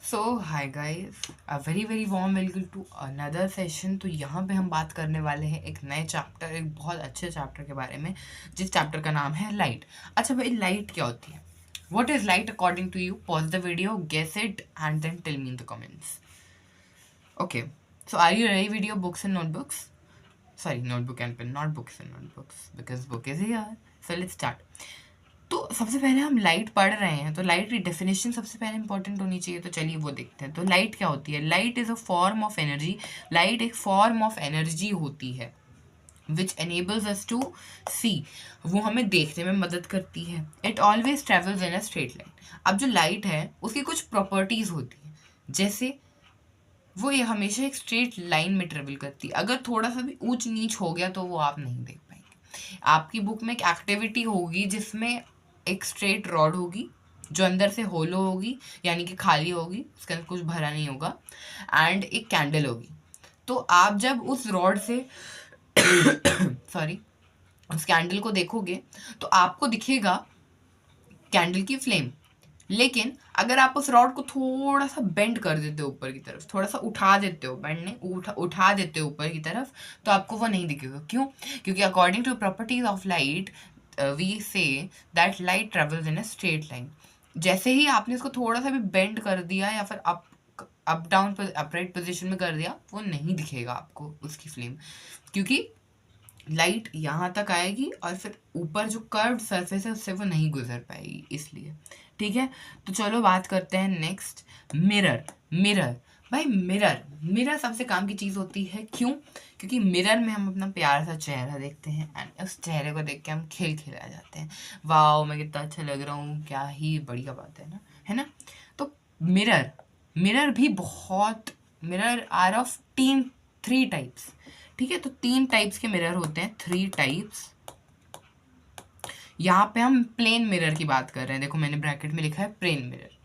So hi guys, a very very warm welcome to another session. तो यहाँ पे हम बात करने वाले हैं एक नए चैप्टर, एक बहुत अच्छे चैप्टर के बारे में, जिस चैप्टर का नाम है लाइट। अच्छा भाई, लाइट क्या होती है? What is light according to you? Pause the video, guess it and then tell me in the comments. Okay, so are you ready with your books and notebooks? Sorry, notebook and pen, not books and notebooks, because book is here. So let's start. तो सबसे पहले हम light पढ़ रहे हैं, तो light की definition सबसे पहले इंपॉर्टेंट होनी चाहिए। तो चलिए वो देखते हैं। तो लाइट क्या होती है? Light is a form of energy. Light एक फॉर्म ऑफ एनर्जी होती है विच एनेबल्स अस टू सी। वो हमें देखने में मदद करती है। It always travels in a straight line. अब जो लाइट है उसकी कुछ प्रॉपर्टीज होती है, जैसे वो ये हमेशा एक स्ट्रेट लाइन में ट्रेवल करती है। अगर थोड़ा सा भी ऊंच नीच हो गया तो वो आप नहीं देख पाएंगे। आपकी बुक में एक एक्टिविटी होगी जिसमें एक स्ट्रेट रॉड होगी जो अंदर से होलो होगी, यानी कि खाली होगी, उसके अंदर कुछ भरा नहीं होगा, एंड एक कैंडल होगी। तो आप जब उस रॉड से सॉरी उस कैंडल को देखोगे तो आपको दिखेगा कैंडल की फ्लेम। लेकिन अगर आप उस रॉड को थोड़ा सा बेंड कर देते हो ऊपर की तरफ, थोड़ा सा उठा देते हो, बेंड नहीं, उठा देते हो ऊपर की तरफ, तो आपको वो नहीं दिखेगा। क्यों? क्योंकि according to properties of light we say that light travels in a straight line. जैसे ही आपने इसको थोड़ा सा भी बेंड कर दिया या फिर अप डाउन अपराइट पोजिशन में कर दिया, वो नहीं दिखेगा आपको उसकी फ्लेम, क्योंकि लाइट यहाँ तक आएगी और फिर ऊपर जो कर्व्ड सरफेस है उससे वो नहीं गुजर पाएगी, इसलिए। ठीक है, तो चलो बात करते हैं नेक्स्ट। मिरर। मिरर भाई, मिरर मिरर सबसे काम की चीज़ होती है। क्यों? क्योंकि मिरर में हम अपना प्यारा सा चेहरा देखते हैं एंड उस चेहरे को देख के हम खिल खिला जाते हैं। वाह, मैं कितना अच्छा लग रहा हूँ, क्या ही बढ़िया बात है ना, है ना? तो मिरर मिरर भी बहुत, मिरर आर ऑफ तीन, थ्री टाइप्स। ठीक है, तो 3 टाइप्स के मिरर होते हैं, 3 टाइप्स। यहाँ पे हम प्लेन मिरर की बात कर रहे हैं। देखो मैंने ब्रैकेट में लिखा है प्लेन मिरर।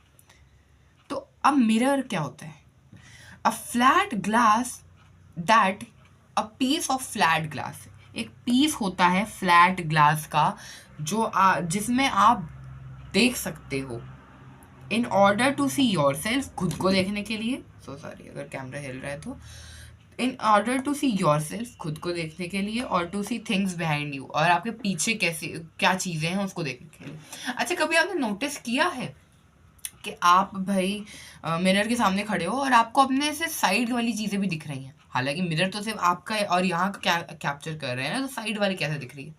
तो अब मिरर क्या होता है? A flat glass that, a piece of flat glass. एक पीस होता है फ्लैट ग्लास का जो जिसमें आप देख सकते हो। In order to see yourself, खुद को देखने के लिए, सो सॉरी अगर कैमरा हिल रहा है तो, in order to see yourself, खुद को देखने के लिए, और to see things behind you, और आपके पीछे कैसे क्या चीज़ें हैं उसको देखने के लिए। अच्छा, कभी आपने नोटिस किया है कि आप भाई मिरर के सामने खड़े हो और आपको अपने से साइड वाली चीज़ें भी दिख रही हैं? हालांकि मिरर तो सिर्फ आपका है और यहाँ का कैप्चर कर रहे हैं ना, तो साइड वाली कैसे दिख रही है?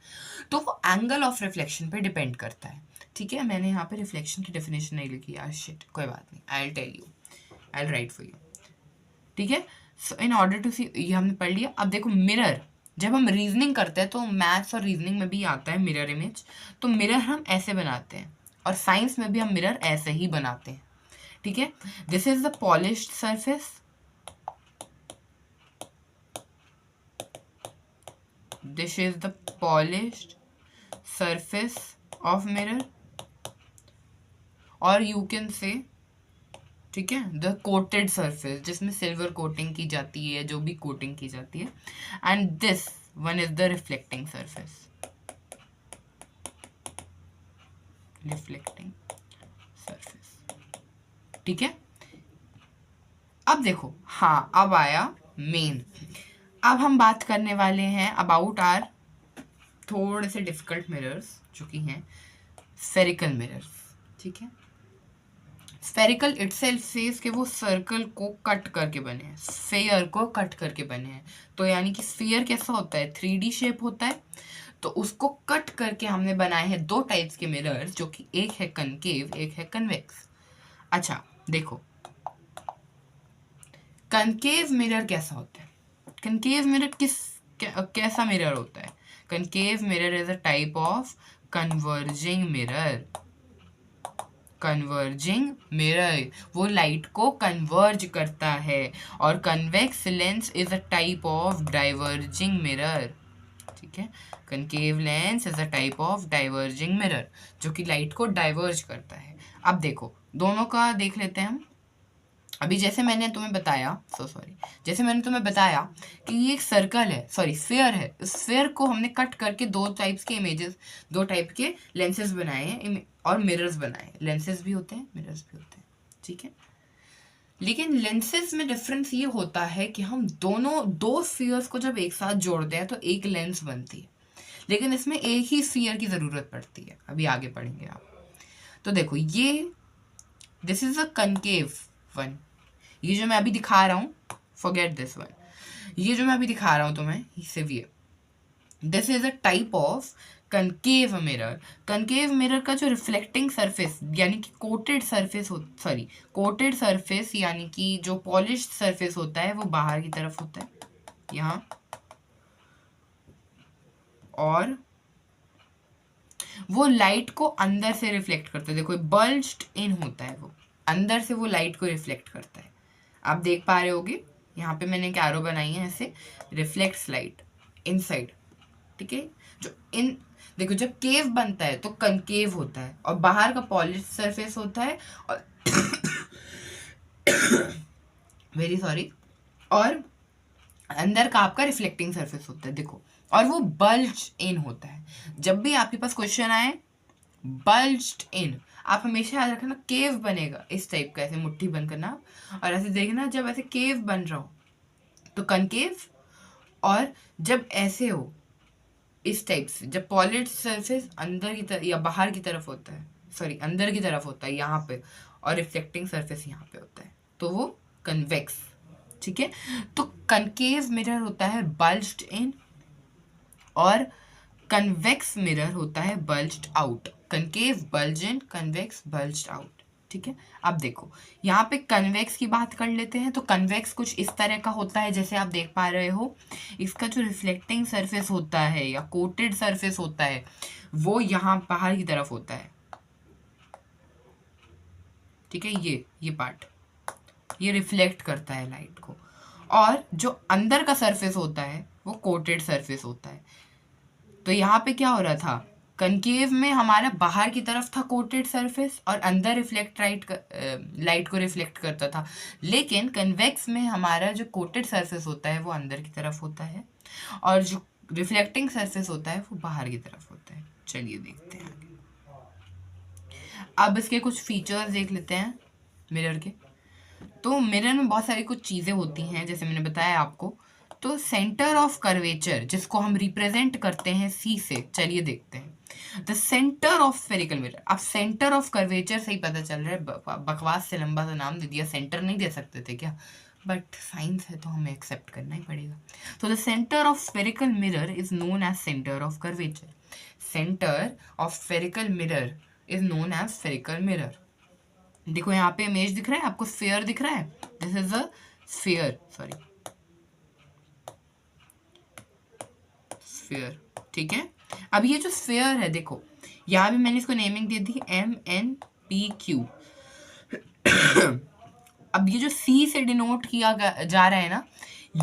तो वो एंगल ऑफ रिफ्लेक्शन पे डिपेंड करता है। ठीक है, मैंने यहाँ पे रिफ्लेक्शन की डेफिनेशन नहीं लिखी यार, शिट, कोई बात नहीं, I will tell you, I will write for you. ठीक है, सो इन ऑर्डर टू सी, ये हमने पढ़ लिया। अब देखो मिरर, जब हम रीजनिंग करते हैं तो मैथ्स और रीजनिंग में भी आता है मिरर इमेज। तो मिरर हम ऐसे बनाते हैं और साइंस में भी हम मिरर ऐसे ही बनाते हैं। ठीक है, this is the polished surface, this is the polished surface of mirror, और यू कैन से, ठीक है, द कोटेड सरफेस जिसमें सिल्वर कोटिंग की जाती है, जो भी कोटिंग की जाती है, and this one is the reflecting surface, reflecting surface. ठीक है, अब देखो, हाँ अब आया मेन। अब हम बात करने वाले हैं अबाउट आर थोड़े से डिफिकल्ट मिरर्स, जो कि हैं स्फेरिकल मिरर्स। ठीक है, स्फेरिकल इटसेल्फ सेज कि वो सर्कल को कट करके बने हैं, स्फेयर को कट करके बने हैं। तो यानी कि स्फीयर कैसा होता है? 3D शेप होता है। तो उसको कट करके हमने बनाए हैं 2 टाइप्स के मिरर्स, जो कि एक है कनकेव, एक है कन्वेक्स। अच्छा देखो, कनकेव मिरर कैसा होता है? कनकेव मिरर कैसा मिरर होता है? Concave mirror is a type of converging mirror. Converging mirror, वो लाइट को कन्वर्ज करता है। और convex lens is a type of diverging mirror. ठीक है, concave lens is a type of diverging mirror, जो कि लाइट को डाइवर्ज करता है। अब देखो दोनों का देख लेते हैं हम। अभी जैसे मैंने तुम्हें बताया, जैसे मैंने तुम्हें बताया कि ये एक सर्कल है, सॉरी स्फेयर है। इस स्फेयर को हमने कट करके 2 टाइप्स के इमेजेस, 2 टाइप के लेंसेज बनाए हैं और मिरर्स बनाए हैं। लेंसेज भी होते हैं, मिरर्स भी होते हैं। ठीक है, लेकिन लेंसेज में डिफरेंस ये होता है कि हम दो स्फीयर्स को जब एक साथ जोड़ते हैं तो एक लेंस बनती है, लेकिन इसमें एक ही स्फीयर की ज़रूरत पड़ती है। अभी आगे पढ़ेंगे आप। तो देखो ये this is a concave one, ये जो मैं अभी दिखा रहा हूँ, फॉरगेट दिस वन, ये जो मैं अभी दिखा रहा हूँ तुम्हें सिर्फ ये, this is a type of concave mirror. Concave mirror का जो रिफ्लेक्टिंग सरफेस यानी कि coated surface sorry coated surface यानी कि जो पॉलिश्ड सरफेस होता है वो बाहर की तरफ होता है यहाँ, और वो लाइट को अंदर से रिफ्लेक्ट करता है। देखो बल्ज्ड इन होता है, वो अंदर से वो लाइट को रिफ्लेक्ट करता है। आप देख पा रहे होगे यहाँ पे मैंने एक एरो बनाई है ऐसे, रिफ्लेक्ट्स लाइट इनसाइड, ठीक है। जो इन देखो जब केव बनता है तो कनकेव होता है और बाहर का पॉलिश सरफेस होता है, और वेरी सॉरी, और अंदर का आपका रिफ्लेक्टिंग सरफेस होता है। देखो, और वो बल्ज इन होता है। जब भी आपके पास क्वेश्चन आए बल्ज्ड इन, आप हमेशा याद रखना केव बनेगा इस टाइप का, ऐसे मुट्ठी बंद करना और ऐसे देखना, जब ऐसे केव बन रहा हो तो कनकेव, और जब ऐसे हो इस टाइप से, जब पॉलिश सरफेस अंदर की तरफ या बाहर की तरफ होता है, सॉरी अंदर की तरफ होता है यहाँ पे, और रिफ्लेक्टिंग सरफेस यहाँ पे होता है, तो वो कन्वेक्स, ठीक है। तो कनकेव मिरर होता है बल्ज्ड इन, और कन्वेक्स मिरर होता है बल्ज्ड आउट। कनकेव बल्ज इन, कन्वेक्स बल्ज्ड आउट, ठीक है। अब देखो यहाँ पे कन्वेक्स की बात कर लेते हैं। तो कन्वेक्स कुछ इस तरह का होता है, जैसे आप देख पा रहे हो, इसका जो रिफ्लेक्टिंग सरफेस होता है या कोटेड सरफेस होता है वो यहाँ बाहर की तरफ होता है, ठीक है। ये पार्ट ये रिफ्लेक्ट करता है लाइट को, और जो अंदर का सरफेस होता है वो कोटेड सरफेस होता है। तो यहाँ पे क्या हो रहा था, कनकेव में हमारा बाहर की तरफ था कोटेड सरफेस और अंदर लाइट को रिफ्लेक्ट करता था, लेकिन कन्वेक्स में हमारा जो कोटेड सरफेस होता है वो अंदर की तरफ होता है, और जो रिफ्लेक्टिंग सरफेस होता है वो बाहर की तरफ होता है। चलिए देखते हैं आगे। अब इसके कुछ फीचर्स देख लेते हैं मिरर के। तो मिरर में बहुत सारी कुछ चीज़ें होती हैं, जैसे मैंने बताया आपको। तो सेंटर ऑफ कर्वेचर जिसको हम रिप्रेजेंट करते हैं सी से, चलिए देखते हैं। The centre of spherical mirror, अब सेंटर ऑफ कर्वेचर से ही पता चल रहा है, बकवास से लंबा सा नाम दे दिया, सेंटर नहीं दे सकते थे क्या, बट साइंस है तो हमें एक्सेप्ट करना ही पड़ेगा। तो the centre of spherical mirror is known as centre of curvature. Centre of spherical mirror is known as spherical mirror. देखो यहाँ पे इमेज दिख रहा है आपको, स्फीयर दिख रहा है, this is a sphere, sorry sphere, ठीक है। अब ये जो स्फीयर है देखो, यहाँ भी मैंने इसको नेमिंग दे दी MNPQ। अब ये जो C से डिनोट किया जा रहा है ना,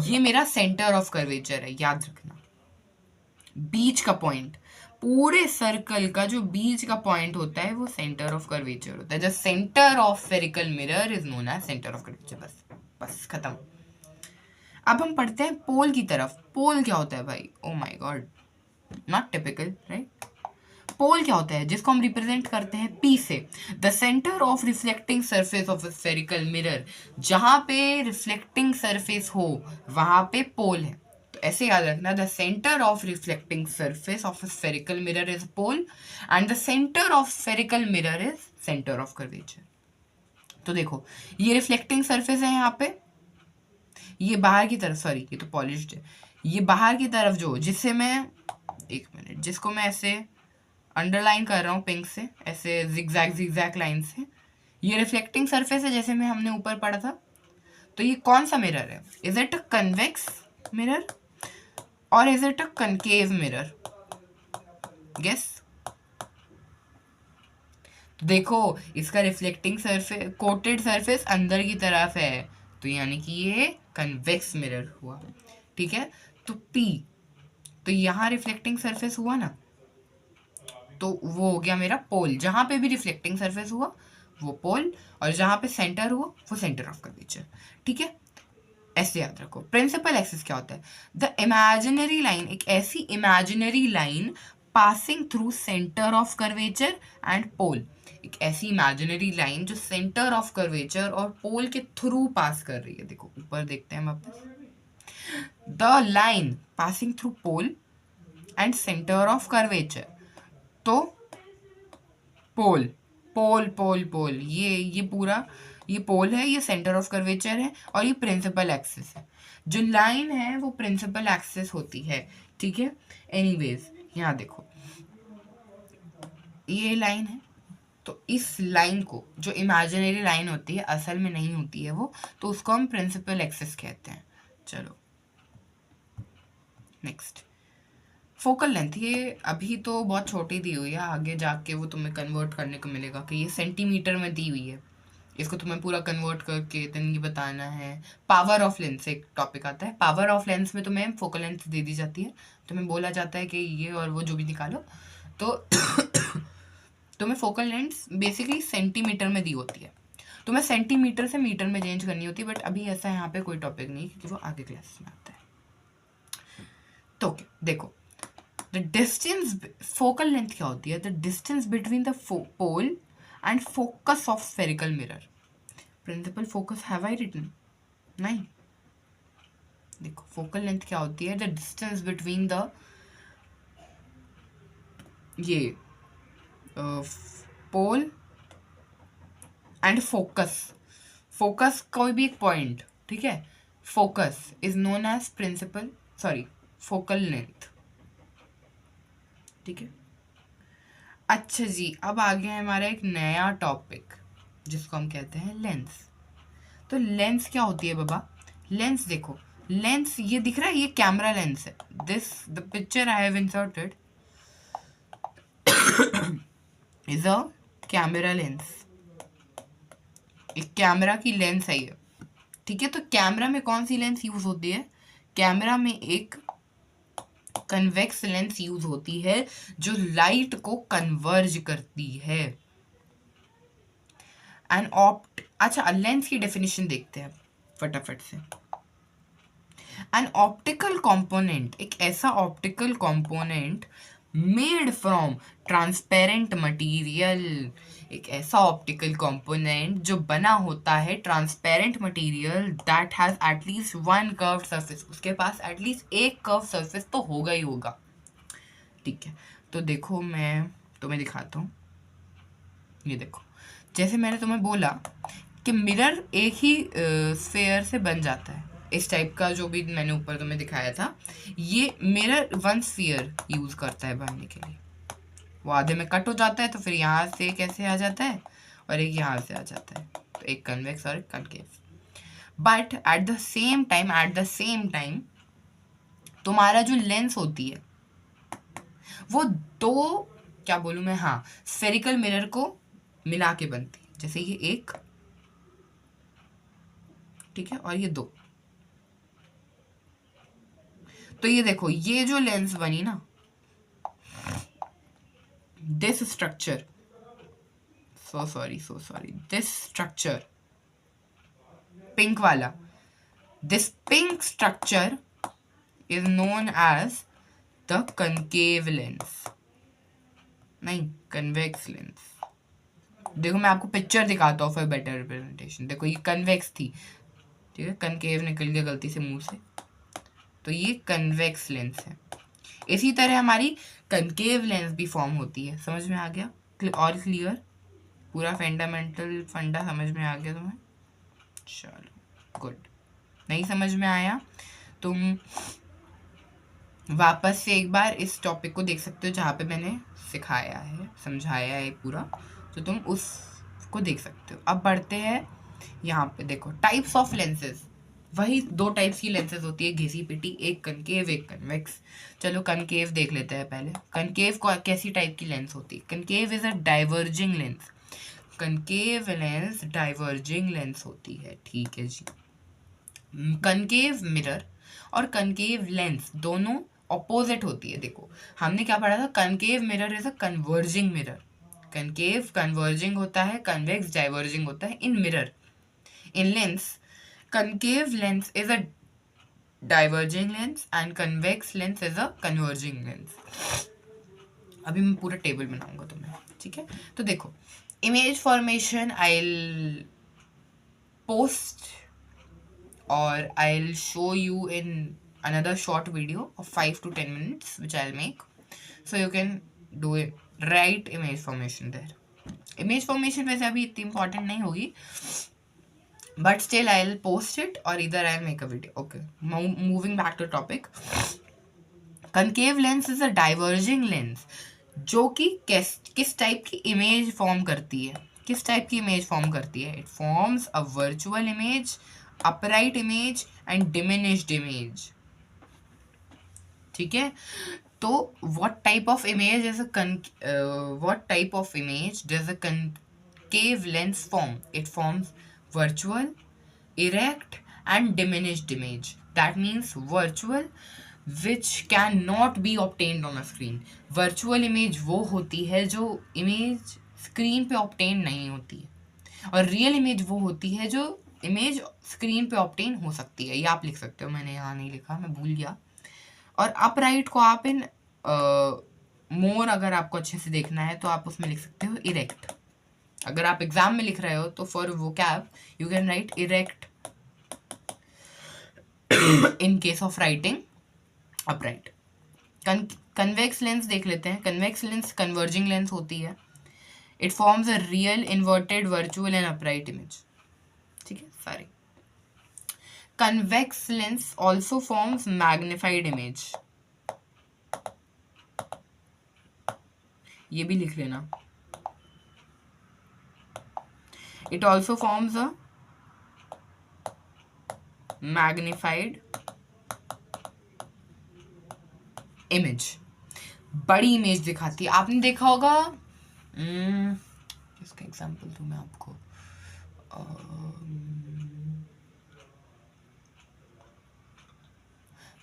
ये मेरा सेंटर ऑफ कर्वेचर है, याद रखना। बीच का पॉइंट, पूरे सर्कल का जो बीच का पॉइंट होता है वो सेंटर ऑफ कर्वेचर होता है। The centre of spherical mirror is known as centre of curvature. बस बस खत्म। अब हम पढ़ते हैं पोल की तरफ। पोल क्या होता है भाई, oh my God, not typical right. Pole क्या होता है, जिसको हम रिप्रेजेंट करते हैं P से। The centre of reflecting surface of spherical mirror, जहां पे रिफ्लेक्टिंग सरफेस हो वहां पे पोल है। तो ऐसे याद रखना, the centre of reflecting surface of spherical mirror is pole and the centre of spherical mirror is centre of curvature. तो देखो ये रिफ्लेक्टिंग सरफेस है यहाँ पे, ये बाहर की तरफ, सॉरी ये तो पॉलिश्ड है, ये बाहर की तरफ जो, जिससे मैं एक मिनट, जिसको मैं ऐसे अंडरलाइन कर रहा हूँ पिंक से, ऐसे जिगजैग लाइन से, ये रिफ्लेक्टिंग सरफेस है जैसे मैं हमने ऊपर पढ़ा था। तो ये कौन सा मिरर है, is it a convex mirror और is it a concave mirror, guess. तो देखो इसका रिफ्लेक्टिंग सरफेस, कोटेड सरफेस अंदर की तरफ है, तो यानी कि ये कन्वेक्स मिरर हुआ, ठीक है। तो P, तो यहाँ रिफ्लेक्टिंग सरफेस हुआ ना, तो वो हो गया मेरा पोल। जहाँ पे भी रिफ्लेक्टिंग सरफेस हुआ वो पोल, और जहाँ पे सेंटर हुआ वो सेंटर ऑफ कर्वेचर, ठीक है। ऐसे याद रखो। प्रिंसिपल एक्सिस क्या होता है, द इमेजिनरी लाइन, एक ऐसी imaginary line passing through centre of curvature and pole, एक ऐसी इमेजिनरी लाइन जो सेंटर ऑफ कर्वेचर और पोल के थ्रू पास कर रही है। देखो ऊपर देखते हैं वापस, the line passing through pole and centre of curvature, तो पोल पोल पोल पोल ये पूरा ये पोल है, ये सेंटर ऑफ कर्वेचर है और ये प्रिंसिपल एक्सिस है। जो लाइन है वो प्रिंसिपल एक्सिस होती है, ठीक है। एनीवेज यहाँ देखो ये लाइन है, तो इस लाइन को जो इमेजिनरी लाइन होती है असल में नहीं होती है वो, तो उसको हम प्रिंसिपल एक्सिस कहते हैं। चलो नेक्स्ट, फोकल लेंथ, ये अभी तो बहुत छोटी दी हुई है, आगे जाके वो तुम्हें कन्वर्ट करने को मिलेगा कि ये सेंटीमीटर में दी हुई है, इसको तुम्हें पूरा कन्वर्ट करके देन ये बताना है। पावर ऑफ लेंस एक टॉपिक आता है, पावर ऑफ लेंस में तुम्हें फोकल लेंथ दे दी जाती है, तुम्हें बोला जाता है कि ये और वो जो भी निकालो, तो तुम्हें फोकल लेंथ बेसिकली सेंटीमीटर में दी होती है, तुम्हें सेंटीमीटर से मीटर में चेंज करनी होती है, बट अभी ऐसा यहाँ पे कोई टॉपिक नहीं क्योंकि वो आगे क्लास में आता है। तो देखो द डिस्टेंस, फोकल लेंथ क्या होती है, the distance between the pole and focus of spherical mirror. Principal focus have I written? नहीं। देखो फोकल लेंथ क्या होती है, द डिस्टेंस बिटवीन द ये पोल एंड फोकस, फोकस कोई भी एक पॉइंट, ठीक है, focus is known as principal focal length, ठीक है। अच्छा जी, अब आ गया है हमारा एक नया टॉपिक जिसको हम कहते हैं लेंस। तो लेंस क्या होती है बाबा? लेंस देखो, लेंस ये दिख रहा है, ये कैमरा लेंस है, this the picture I have inserted is a camera lens, एक कैमरा की लेंस है ये, ठीक है। तो कैमरा में कौन सी लेंस यूज होती है? कैमरा में एक कन्वेक्स लेंस यूज होती है जो लाइट को कन्वर्ज करती है। एंड अच्छा लेंस की डेफिनेशन देखते हैं फटाफट से। एन ऑप्टिकल कंपोनेंट, एक ऐसा optical component made from transparent material, एक ऐसा ऑप्टिकल कंपोनेंट जो बना होता है transparent material that has at least one curve surface, उसके पास एटलीस्ट एक कर्व सरफेस तो होगा ही होगा, ठीक है। तो देखो मैं तुम्हें दिखाता हूँ, ये देखो, जैसे मैंने तुम्हें बोला कि मिरर एक ही स्फेयर से बन जाता है, इस टाइप का जो भी मैंने ऊपर तुम्हें दिखाया था, ये मिरर वन स्फीयर यूज करता है बनने के लिए, वो आधे में कट हो जाता है तो फिर यहाँ से कैसे आ जाता है और एक यहाँ से आ जाता है, तो एक कन्वेक्स और एक concave. But at the same time तुम्हारा जो लेंस होती है वो दो, क्या बोलूँ मैं, हाँ, स्फेरिकल मिरर को मिला के बनती है, जैसे ये एक, ठीक है, और ये दो। तो ये देखो, ये जो लेंस बनी ना, this structure, so sorry this structure pink वाला, this pink structure is known as the concave lens, नहीं कन्वेक्स लेंस। देखो मैं आपको पिक्चर दिखाता हूँ फॉर बेटर रिप्रेजेंटेशन। देखो ये कन्वेक्स थी, ठीक है, कनकेव निकल गया गलती से मुंह से, तो ये कन्वेक्स लेंस है। इसी तरह हमारी कनकेव लेंस भी फॉर्म होती है, समझ में आ गया और क्लियर? पूरा फंडामेंटल फंडा समझ में आ गया तुम्हें? चलो गुड। नहीं समझ में आया तुम वापस से एक बार इस टॉपिक को देख सकते हो जहाँ पे मैंने सिखाया है, समझाया है पूरा, तो तुम उसको देख सकते हो। अब बढ़ते हैं यहाँ पे, देखो टाइप्स ऑफ लेंसेज, वही दो टाइप्स की लेंसेज होती है घिसी पिटी, एक कनकेव एक कन्वेक्स। चलो कनकेव देख लेते हैं पहले। कनकेव को कैसी टाइप की लेंस होती है? Concave is a diverging lens, concave lens diverging lens होती है, ठीक है जी। कनकेव मिरर और कनकेव लेंस दोनों ऑपोजिट होती है। देखो हमने क्या पढ़ा था, concave mirror is a converging mirror, concave converging होता है, कन्वेक्स डाइवर्जिंग होता है इन mirror. In lens, concave lens is a diverging lens and convex lens is a converging lens. अभी मैं पूरा टेबल बनाऊंगा तुम्हें, ठीक है। तो देखो, image formation I will post or I'll show you in another short video of 5 to 10 minutes which I'll make, so you can do it, write image formation there. Image formation वैसे अभी इतनी important नहीं होगी, but still I'll post it or either I'll make a video. Okay, moving back to topic. Concave lens is a diverging lens जो कि किस type की image form करती है, किस टाइप की इमेज फॉर्म करती है? It forms a virtual image, upright image and diminished image, ठीक है। तो what type of image does a concave lens form? It forms virtual, erect and diminished image. That means virtual which cannot be obtained on a screen. Virtual image वो होती है जो image screen पे obtain नहीं होती है, और real image वो होती है जो इमेज स्क्रीन पे ऑब्टेन हो सकती है। ये आप लिख सकते हो, मैंने यहाँ नहीं लिखा, मैं भूल गया। और अपराइट को आप इन मोर, अगर आपको अच्छे से देखना है तो आप उसमें लिख सकते हो इरेक्ट। अगर आप एग्जाम में लिख रहे हो तो for vocab you can write erect in case of writing upright. Convex lens देख लेते हैं। कन्वेक्स लेंस कन्वर्जिंग लेंस होती है। It forms a real, inverted, virtual and upright image, ठीक है सारे। Convex lens also forms magnified image, ये भी लिख लेना। It also forms a magnified image, बड़ी इमेज दिखाती है। आपने देखा होगा, इसका एग्जांपल दूं मैं आपको,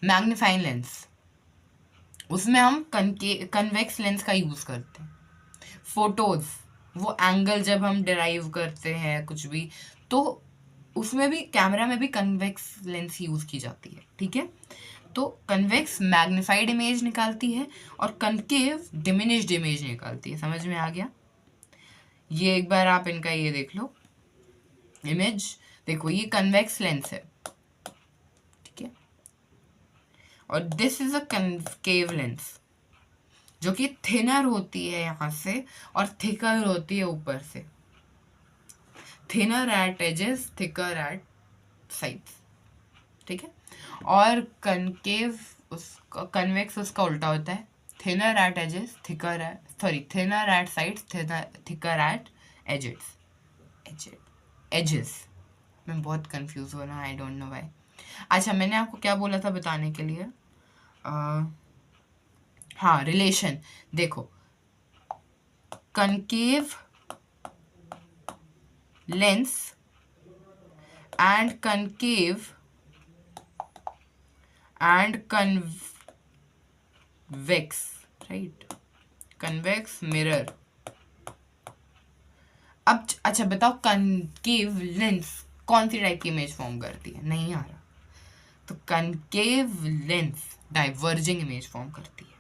मैग्नीफाइंग लेंस, उसमें हम कन्वेक्स लेंस का यूज करते हैं। फोटोज, वो एंगल जब हम डिराइव करते हैं कुछ भी, तो उसमें भी, कैमरा में भी कन्वेक्स लेंस यूज की जाती है, ठीक है। तो कन्वेक्स मैग्निफाइड इमेज निकालती है और कनकेव डिमिनिश्ड इमेज निकालती है। समझ में आ गया? ये एक बार आप इनका ये देख लो इमेज, देखो ये कन्वेक्स लेंस है, ठीक है, और this is a concave lens जो कि थिनर होती है यहाँ से और थिकर होती है ऊपर से। Thinner at edges, thicker at sides, ठीक है। और कनकेव, उसका कन्वेक्स उसका उल्टा होता है, thinner at edges, thicker at sides, thicker at edges. मैं बहुत कंफ्यूज हो रहा हूँ, आई डोंट नो व्हाई। अच्छा, मैंने आपको क्या बोला था बताने के लिए? हाँ, रिलेशन देखो, concave lens and concave and convex, right? convex mirror। अब अच्छा बताओ, कनकेव लेंस कौन सी टाइप की इमेज फॉर्म करती है? नहीं आ रहा। तो concave lens diverging image form करती है।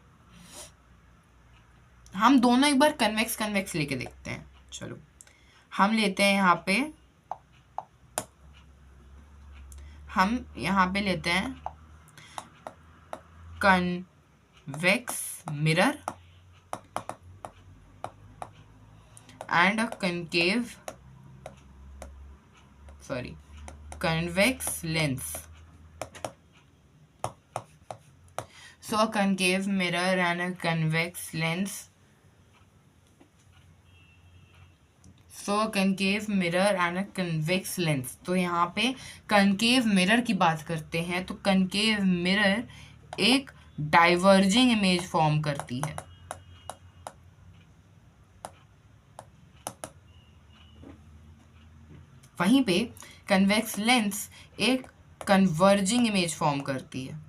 हम दोनों एक बार कन्वेक्स लेके देखते हैं। चलो हम लेते हैं यहाँ पे लेते हैं convex mirror and a convex lens. So a concave mirror and a convex lens. तो यहाँ पे कनकेव मिरर की बात करते हैं, तो कनकेव मिरर एक डाइवर्जिंग इमेज फॉर्म करती है। वहीं पे कन्वेक्स लेंस एक कन्वर्जिंग इमेज फॉर्म करती है।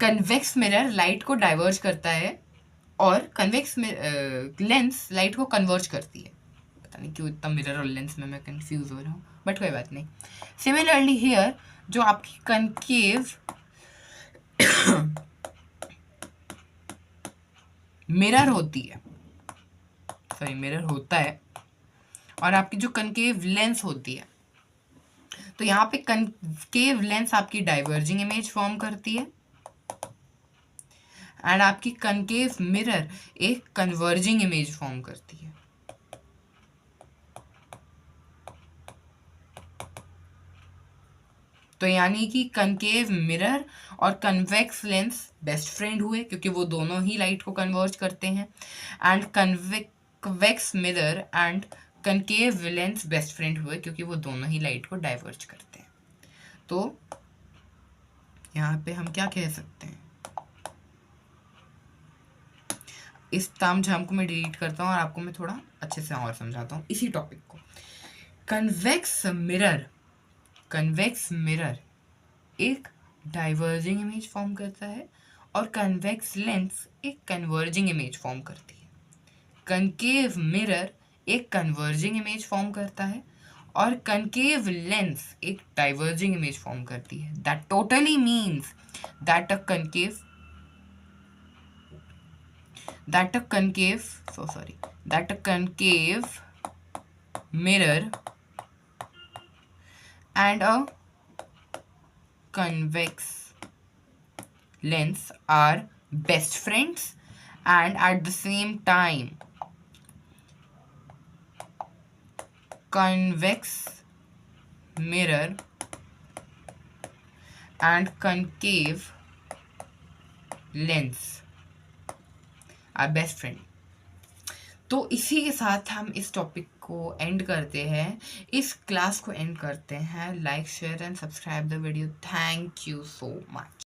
कन्वेक्स मिरर लाइट को डाइवर्ज करता है और कन्वेक्स लेंस लाइट को कन्वर्ज करती है। पता नहीं क्यों इतना मिरर और लेंस में मैं कंफ्यूज हो रहा हूँ, बट कोई बात नहीं। सिमिलरली हियर जो आपकी कनकेव मिरर होती है, सॉरी मिरर होता है, और आपकी जो कनकेव लेंस होती है, तो यहाँ पे कनकेव लेंस आपकी डाइवर्जिंग इमेज फॉर्म करती है एंड आपकी कनकेव मिरर एक कन्वर्जिंग इमेज फॉर्म करती है। तो यानी कि कनकेव मिरर और कन्वेक्स लेंस बेस्ट फ्रेंड हुए क्योंकि वो दोनों ही लाइट को कन्वर्ज करते हैं, and convex mirror and concave lens best friend हुए क्योंकि वो दोनों ही लाइट को डाइवर्ज करते हैं। तो यहाँ पे हम क्या कह सकते हैं, इस तामझाम को मैं डिलीट करता हूँ और आपको मैं थोड़ा अच्छे से और समझाता हूँ इसी टॉपिक को। कन्वेक्स मिरर एक डाइवर्जिंग इमेज फॉर्म करता है और कन्वेक्स लेंस एक कन्वर्जिंग इमेज फॉर्म करती है। कनकेव मिरर एक कन्वर्जिंग इमेज फॉर्म करता है और कनकेव लेंस एक डाइवर्जिंग इमेज फॉर्म करती है। That totally means that a concave mirror and a convex lens are best friends, and at the same time convex mirror and concave lens are best friend। तो इसी के साथ हम इस topic को and करते हैं, इस क्लास को एंड करते हैं। Like share and subscribe the video. Thank you so much.